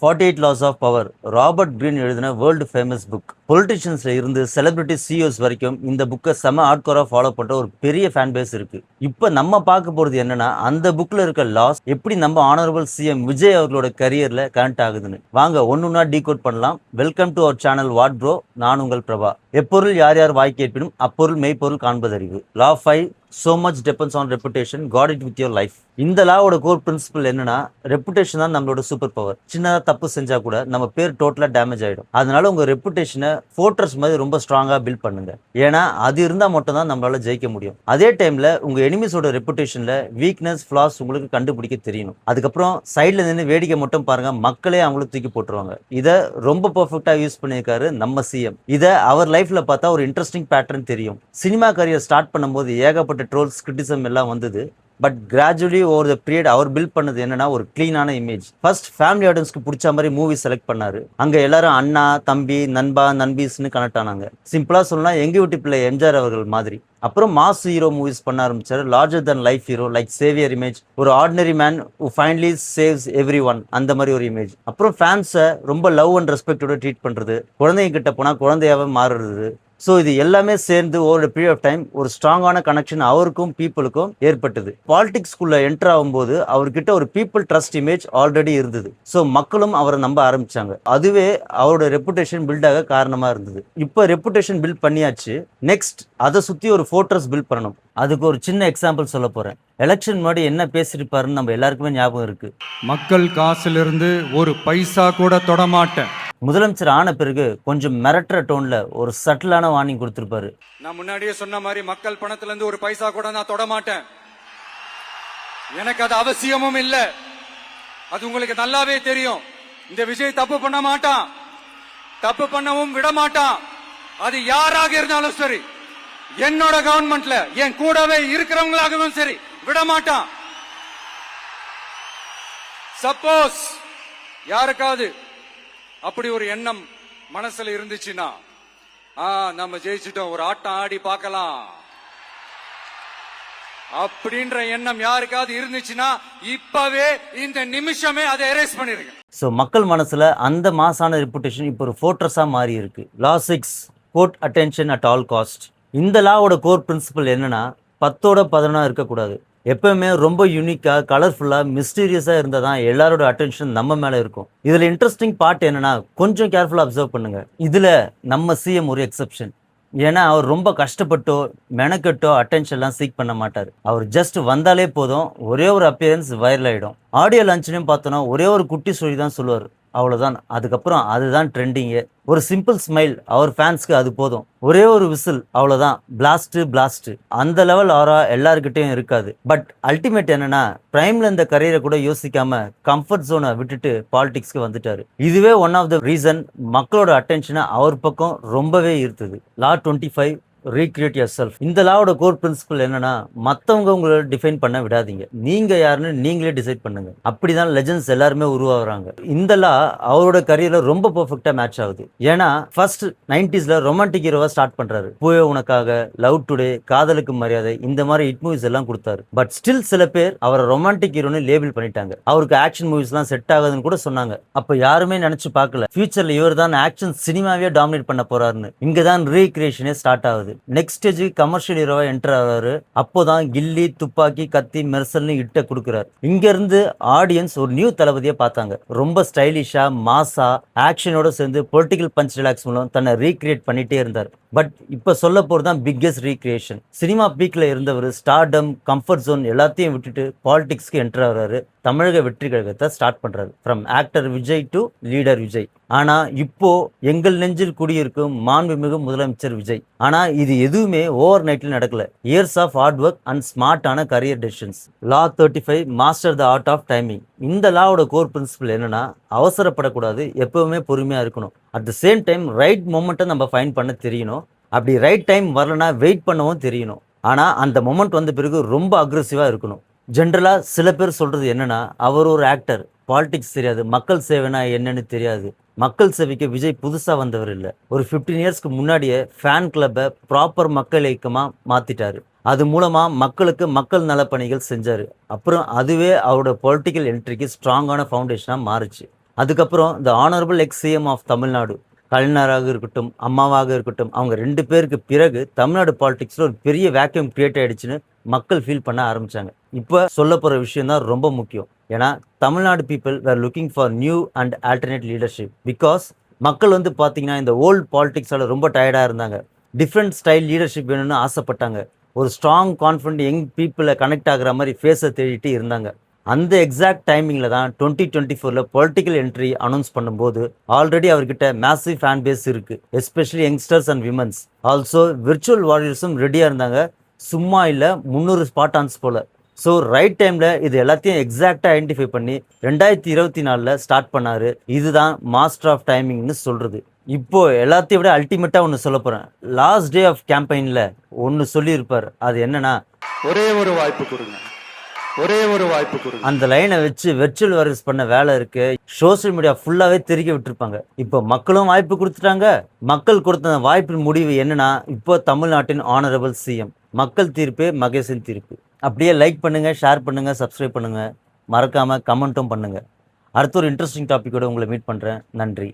48 laws of power Robert Greene எழுதின world famous book. பொலிட்டிஷியன்ஸ்ல இருந்து செலிபிரிட்டி சிஇஓஸ் வரைக்கும் இந்த புக்கை செம ஹார்ட்கோரா ஃபாலோ பண்ற ஒரு பெரிய ஃபேன் பேஸ் இருக்கு. இப்போ நம்ம பார்க்க போறது என்னன்னா, அந்த புக்ல இருக்க லாஸ் எப்படி நம்ம ஆனரபிள் சிஎம் விஜய் அவர்களோட கரியர்ல கனெக்ட் ஆகுதுன்னு வாங்க ஒன்னொன்னா டீகோட் பண்ணலாம். Welcome to our channel what bro. நான் உங்கள் பிரபா. எப்பொருள் யார் யார் வாய் கேட்பினும் அப்பொருள் மெய்ப்பொருள் காண்பதறிவு. லா 5 so much depends on reputation, got it with your life. இந்த லாவோட கோர் பிரின்சிபல் என்னன்னா, ரெப்புடேஷன் தான் நம்மளோட சூப்பர் பவர். சின்னதா தப்பு செஞ்சா கூட நம்ம பேர் டோட்டலா டேமேஜ் ஆயிடும். அதனால உங்க ரெப்புடேஷனை ஃபோர்ட்ரஸ் மாதிரி ரொம்ப ஸ்ட்ராங்கா பில்ட் பண்ணுங்க. ஏன்னா அது இருந்தா மட்டும் தான் நம்மளால ஜெயிக்க முடியும். அதே டைம்ல உங்க எனிமிஸோட ரெப்புடேஷன்ல வீக்னஸ் ஃபிளாஸ் உங்களுக்கு கண்டுபிடிக்க தெரியணும். அதுக்கப்புறம் சைட்ல நின்று வேடிக்கை மட்டும் பாருங்க, மக்களே அவங்களுக்கு தூக்கி போட்டுருவாங்க. இதை ரொம்ப பெர்ஃபெக்டா யூஸ் பண்ணியிருக்காரு நம்ம சிஎம். இதை அவர் லைஃப்ல பார்த்தா ஒரு இன்ட்ரெஸ்டிங் பேட்டர்ன் தெரியும். சினிமா கரியர் ஸ்டார்ட் பண்ணும்போது ஏகப்பட்ட ட்ரோல்ஸ் கிரிட்டிசம் எல்லாம் வந்தது. But gradually over the period அவர் பில்ட் பண்ணது என்னன்னா, ஒரு கிளீனான இமேஜ். ஃபர்ஸ்ட் ஃபேமிலி ஆடியன்ஸ்க்கு பிடிச்ச மாதிரி மூவி செலக்ட் பண்ணாரு. அங்க எல்லாரும் அண்ணா தம்பி நண்பா நண்பீஸ்னு கனெக்ட் ஆனாங்க. சிம்பிளா சொல்லலாம், எங்க வீட்டு பிள்ளை எம்ஜிஆர் அவர்கள் மாதிரி. அப்புறம் மாஸ் ஹீரோ மூவிஸ் பண்ண ஆரம்பிச்சாரு. Larger than life hero like saviour image, ஒரு ordinary man who finally saves everyone, அந்த மாதிரி ஒரு இமேஜ். அப்புறம் ஃபேன்ஸை ரொம்ப லவ் அண்ட் ரெஸ்பெக்டோட ட்ரீட் பண்றது, குழந்தைங்க கிட்ட போனா குழந்தையாவே மாறுறது. ஸோ இது எல்லாமே சேர்ந்து ஓவர் பீரியட் ஆஃப் டைம் ஒரு ஸ்ட்ராங்கான கனெக்ஷன் அவருக்கும் பீப்புளுக்கும் ஏற்பட்டது. பாலிடிக்ஸ்குள்ள என்டர் ஆகும்போது அவர்கிட்ட ஒரு பீப்புள் ட்ரஸ்ட் இமேஜ் ஆல்ரெடி இருந்தது. ஸோ மக்களும் அவரை நம்ப ஆரம்பிச்சாங்க. அதுவே அவரோட ரெப்புடேஷன் பில்ட் ஆக காரணமா இருந்தது. இப்போ ரெப்புடேஷன் பில்ட் பண்ணியாச்சு. நெக்ஸ்ட் அதை சுற்றி ஒரு ஃபோர்ட்ரஸ் பில்ட் பண்ணணும். அதுக்கு ஒரு சின்ன எக்ஸாம்பிள் சொல்ல போறேன். எலெக்ஷன் முன்னாடி என்ன பேசியிருப்பாருன்னு நம்ம எல்லாருக்குமே ஞாபகம் இருக்கு. மக்கள் காசுல ஒரு பைசா கூட தொடமாட்டேன். முதலமைச்சர் ஆன பிறகு கொஞ்சம் மிரட்டுற டோன்ல ஒரு சட்டிலான வார்னிங் கொடுத்திருப்பாரு. நான் முன்னாடியே சொன்ன மாதிரி மக்கள் பணத்துல இருந்து ஒரு பைசா கூட நான் தொடமாட்டேன். எனக்கு அது அவசியமும் இல்ல. அது உங்களுக்கு நல்லாவே தெரியும். இந்த விஜய் தப்பு பண்ண மாட்டான், தப்பு பண்ணவும் விட மாட்டான். அது யாராக இருந்தாலும் சரி, என்னோட கவர்மெண்ட்ல என் கூடவே இருக்கிறவங்களாகவும் சரி, விட மாட்டான். சப்போஸ் யாருக்காவது அப்படி ஒரு எண்ணம் மனசுல இருந்துச்சுன்னா, நம்ம ஜெயிச்சிட்டோம், ஒரு ஆட்டம் ஆடி பார்க்கலாம் அப்படின்ற எண்ணம் யாருக்காவது இருந்துச்சுன்னா இப்பவே இந்த நிமிஷமே அதை எரேஸ் பண்ணிருங்க. ஸோ மக்கள் மனசுல அந்த மாசான ரெப்புடேஷன் இப்போ ஒரு ஃபோர்ட்ரஸா மாறி இருக்கு. லா 6 court attention at all cost. இந்த லாவோட கோர் பிரின்சிபல் என்னன்னா, 10ஓட 11 இருக்கக்கூடாது. எப்பவுமே ரொம்ப யூனிக்கா கலர்ஃபுல்லா மிஸ்டீரியஸா இருந்தா தான் எல்லாரோட அட்டென்ஷன் நம்ம மேல இருக்கும். இதுல இன்ட்ரெஸ்டிங் பார்ட் என்னன்னா, கொஞ்சம் கேர்ஃபுல்லா அப்சர்வ் பண்ணுங்க. இதுல நம்ம சிஎம் ஒரு எக்ஸெப்ஷன். ஏன்னா அவர் ரொம்ப கஷ்டப்பட்டோ மெனக்கட்டோ அட்டென்ஷன்லாம் சீக் பண்ண மாட்டார். அவர் ஜஸ்ட் வந்தாலே போதும், ஒரே ஒரு அப்பியரன்ஸ் வைரல் ஆகிடும். ஆடியோ லான்ச்லையும் பார்த்தோன்னா ஒரே ஒரு குட்டி ஸ்டோரி தான் சொல்லுவார், அவ்வளோதான். அதுக்கப்புறம் அதுதான் ட்ரெண்டிங்கே. ஒரு சிம்பிள் ஸ்மைல் அவர் ஃபேன்ஸ்க்கு அது போதும். ஒரே ஒரு விசில், அவ்வளோதான். பிளாஸ்ட். அந்த லெவல் ஆரா எல்லாருக்கிட்டையும் இருக்காது. பட் அல்டிமேட் என்னன்னா, பிரைம்ல இந்த கரியரை கூட யோசிக்காம கம்ஃபர்ட் ஜோனை விட்டுட்டு பாலிடிக்ஸ்க்கு வந்துட்டாரு. இதுவே ஒன் ஆஃப் த ரீசன் மக்களோட அட்டென்ஷனை அவர் பக்கம் ரொம்பவே ஈர்த்தது. லா 25 ரீக்ரியேட் யுவர் செல்ஃப். இந்த லாவோட கோர் பிரின்சிபல் என்னன்னா, மற்றவங்க உங்களை டிஃபைன் பண்ண விடாதீங்க. நீங்க யாருன்னு நீங்களே டிசைட் பண்ணுங்க. அப்படிதான் லெஜெண்ட்ஸ் எல்லாருமே உருவாகுறாங்க. இந்த லா அவரோட கரியர்ல ரொம்ப பெர்ஃபெக்டா மேட்ச் ஆகுது. ஏன்னா ஃபர்ஸ்ட் 90sல ரொமான்டிக் ஹீரோவா ஸ்டார்ட் பண்றாரு. பூவே உனக்காக, லவ் டுடே, காதலுக்கு மரியாதை, இந்த மாதிரி ஹிட் மூவிஸ் எல்லாம் கொடுத்தாரு. பட் ஸ்டில் சில பேர் அவரை ரொமான்டிக் ஹீரோன்னு லேபிள் பண்ணிட்டாங்க. அவருக்கு ஆக்ஷன் மூவிஸ் எல்லாம் செட் ஆகுதுன்னு கூட சொன்னாங்க. அப்ப யாருமே நினைச்சு பார்க்கல ஃபியூச்சர்ல இவர் தான் ஆக்ஷன் சினிமாவே டாமினேட் பண்ண போறாருன்னு. இங்கதான் ரீக்ரியேஷனே ஸ்டார்ட் ஆகுது. நெக்ஸ்ட் ஸ்டேஜ் கமர்ஷியல் ஹீரோவா என்டர் ஆகிறாரு. அப்போதான் கில்லி, துப்பாக்கி, கத்தி, மெர்சல்னு இட்ட கொடுக்குறாரு. இங்க இருந்து ஆடியன்ஸ் ஒரு நியூ தளபதியை பார்த்தாங்க. ரொம்ப ஸ்டைலிஷா மாசா ஆக்ஷனோட சேர்ந்து பொலிட்டிக்கல் பஞ்ச் ரிலாக்ஸ் மூலம் தன்னை ரீக்ரியேட் பண்ணிட்டே இருந்தார். பட் இப்ப சொல்ல போறதுதான் பிக்கெஸ்ட் ரீக்ரியேஷன். சினிமா பீக்ல இருந்தவர் ஸ்டார்டம், கம்ஃபர்ட் ஜோன் எல்லாத்தையும் விட்டுட்டு பாலிடிக்ஸ்க்கு என்டர் ஆகிறாரு. தமிழக வெற்றி கழகத்தை ஸ்டார்ட் பண்றாரு. From actor Vijay to leader Vijay. ஆனா இப்போ எங்கள் நெஞ்சில் குடியிருக்கும் மாண்புமிகு முதலமைச்சர் விஜய். ஆனா இது எதுவுமே ஓவர் நைட்ல நடக்கல. Years of hard work and ஸ்மார்ட்டான career decisions. Law 35 master the art of timing. இந்த லாவோட கோர் பிரின்சிபல் என்னன்னா, அவசரப்படக்கூடாது, எப்பவுமே பொறுமையா இருக்கணும். At the same time right மொமெண்ட்டை நம்ம ஃபைண்ட் பண்ண தெரியணும். அப்படி ரைட் டைம் வரலன்னா வெயிட் பண்ணவும் தெரியணும். ஆனா அந்த மொமெண்ட் வந்த பிறகு ரொம்ப அக்ரெசிவா இருக்கணும். ஜென்ரலா சில பேர் சொல்றது என்னன்னா, அவர் ஒரு ஆக்டர், பாலிடிக்ஸ் தெரியாது, மக்கள் சேவைனா என்னன்னு தெரியாது. மக்கள் சேவைக்கு விஜய் புதுசா வந்தவர் இல்லை. ஒரு 15 இயர்ஸ்க்கு முன்னாடியே ஃபேன் கிளப்பை ப்ராப்பர் மக்கள் இயக்கமா மாத்திட்டாரு. அது மூலமா மக்களுக்கு மக்கள் நலப்பணிகள் செஞ்சாரு. அப்புறம் அதுவே அவரோட பொலிட்டிக்கல் என்ட்ரிக்கு ஸ்ட்ராங்கான ஃபவுண்டேஷனா மாறுச்சு. அதுக்கப்புறம் இந்த honourable ex CM of Tamil Nadu கலைஞராக இருக்கட்டும், அம்மாவாக இருக்கட்டும், அவங்க 2 பேருக்கு பிறகு தமிழ்நாடு பாலிடிக்ஸில் ஒரு பெரிய வேக்யூம் கிரியேட் ஆயிடுச்சுன்னு மக்கள் ஃபீல் பண்ண ஆரம்பிச்சாங்க. இப்போ சொல்ல போகிற விஷயம் தான் ரொம்ப முக்கியம். ஏன்னா Tamil Nadu people were looking for new and alternate leadership. Because மக்கள் வந்து பார்த்தீங்கன்னா இந்த ஓல்டு பாலிடிக்ஸால் ரொம்ப டயர்டாக இருந்தாங்க. டிஃப்ரெண்ட் ஸ்டைல் லீடர்ஷிப் வேணும்னு ஆசைப்பட்டாங்க. ஒரு ஸ்ட்ராங் கான்ஃபிடென்ட் யங் பீப்புளை கனெக்ட் ஆகிற மாதிரி ஃபேஸை தேடிட்டு இருந்தாங்க. அந்த எக்ஸாக்ட் டைமிங்கில் தான் 2024 பொலிட்டிக்கல் என்ட்ரி அனௌன்ஸ் பண்ணும்போது ஆல்ரெடி அவர்கிட்ட மேசிவ் ஃபேன் பேஸ் இருக்குது, especially youngsters and womens. Also virtual வாரியர்ஸும் ரெடியாக இருந்தாங்க. சும்மா இல்லை, 300 ஸ்பாட்டான்ஸ் போல். ஸோ ரைட் டைமில் இது எல்லாத்தையும் எக்ஸாக்டாக ஐடென்டிஃபை பண்ணி 2024 ஸ்டார்ட் பண்ணார். இதுதான் மாஸ்டர் ஆஃப் டைமிங்னு சொல்கிறது. இப்போ எல்லாத்தையும் விட அல்டிமேட்டாக ஒன்று சொல்ல போகிறேன். லாஸ்ட் டே ஆஃப் கேம்பெயினில் ஒன்று சொல்லியிருப்பார். அது என்னன்னா, ஒரே ஒரு வாய்ப்பு கொடுங்க, ஒரே ஒரு வாய்ப்பு கொடுங்க. அந்த லைனை வச்சு வெர்ச்சுவல் வாரியர்ஸ் பண்ண வேலை இருக்கு. சோஷியல் மீடியா ஃபுல்லாவே தெரிக்க விட்டுருப்பாங்க. இப்போ மக்களும் வாய்ப்பு கொடுத்துட்டாங்க. மக்கள் கொடுத்த அந்த வாய்ப்பின் முடிவு என்னன்னா, இப்போ தமிழ்நாட்டின் ஆனரபிள் சிஎம். மக்கள் தீர்ப்பு மகேஷின் தீர்ப்பு. அப்படியே லைக் பண்ணுங்க, ஷேர் பண்ணுங்க, சப்ஸ்கிரைப் பண்ணுங்க, மறக்காம கமெண்ட்டும் பண்ணுங்க. அடுத்த ஒரு இன்ட்ரெஸ்டிங் டாபிக்கோட உங்களை மீட் பண்றேன். நன்றி.